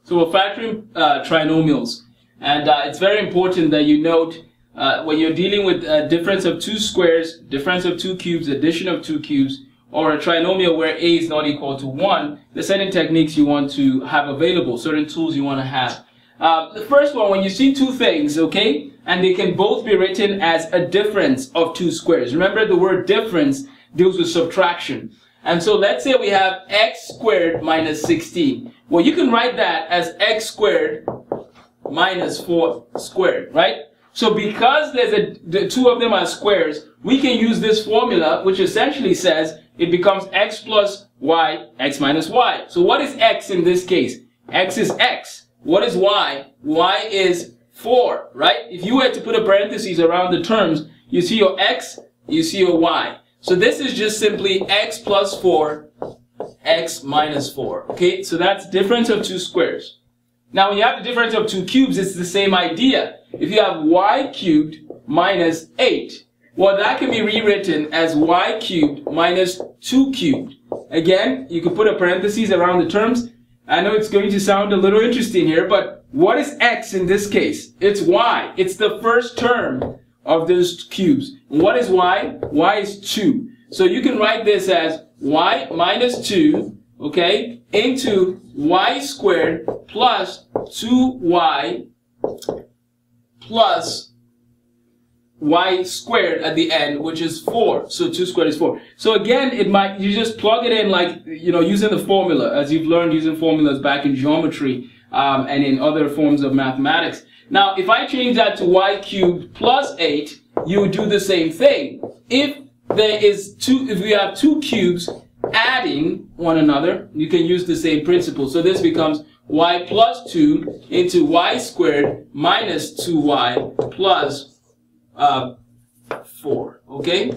So we're factoring trinomials, and it's very important that you note when you're dealing with a difference of two squares, difference of two cubes, addition of two cubes, or a trinomial where a is not equal to 1, the certain techniques you want to have available, certain tools you want to have. The first one, when you see two things, okay, and they can both be written as a difference of two squares. Remember, the word difference deals with subtraction. And so let's say we have x squared minus 16. Well, you can write that as x squared minus 4 squared, right? So because the two of them are squares, we can use this formula, which essentially says it becomes x plus y, x minus y. So what is x in this case? X is x. What is y? Y is 4, right? If you were to put a parenthesis around the terms, you see your x, you see your y. So this is just simply x plus 4, x minus 4. Okay, so that's difference of two squares. Now when you have the difference of two cubes, it's the same idea. If you have y cubed minus 8, well, that can be rewritten as y cubed minus 2 cubed. Again, you could put a parenthesis around the terms. I know it's going to sound a little interesting here, but what is x in this case? It's y. It's the first term of those cubes. And what is y? Y is 2. So you can write this as y minus 2, okay, into y squared plus 2y plus y squared at the end, which is 4. So 2 squared is 4. So again, you just plug it in like, using the formula, as you've learned using formulas back in geometry and in other forms of mathematics. Now, if I change that to y cubed plus 8, you would do the same thing. If we have two cubes adding one another, you can use the same principle. So this becomes y plus 2 into y squared minus 2y plus 4. Okay?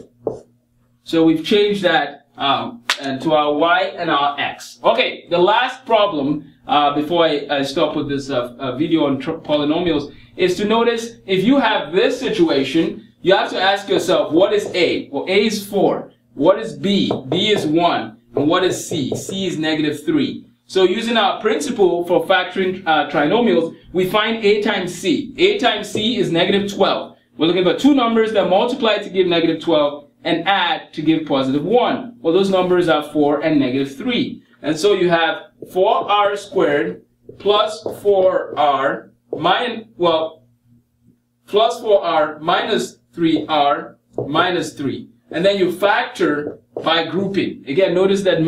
So we've changed that and to our y and our x. Okay, the last problem before I stop with this video on polynomials is to notice if you have this situation, you have to ask yourself, what is a? Well, a is 4. What is b? b is 1. And what is c? c is negative 3. So using our principle for factoring trinomials, we find a times c. a times c is negative 12. We're looking for two numbers that multiply to give negative 12 and add to give positive 1. Well, those numbers are 4 and negative 3. And so you have 4r squared plus 4r plus 4r minus 3r minus 3. And then you factor by grouping. Again, notice that in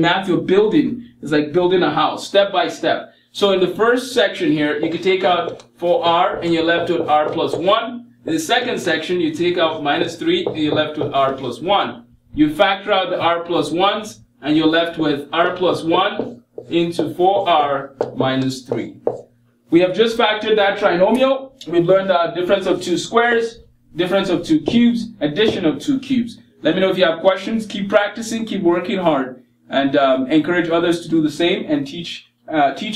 math you're building. It's like building a house, step by step. So in the first section here, you can take out 4r and you're left with r plus 1. In the second section, you take out minus 3 and you're left with r plus 1. You factor out the r plus 1s and you're left with r plus 1 into 4r minus 3. We have just factored that trinomial. We've learned the difference of two squares, difference of two cubes, addition of two cubes. Let me know if you have questions. Keep practicing, keep working hard, and encourage others to do the same and teach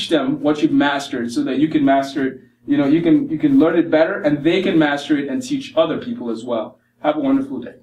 them what you've mastered so that you can master it. You can learn it better and they can master it and teach other people as well. Have a wonderful day.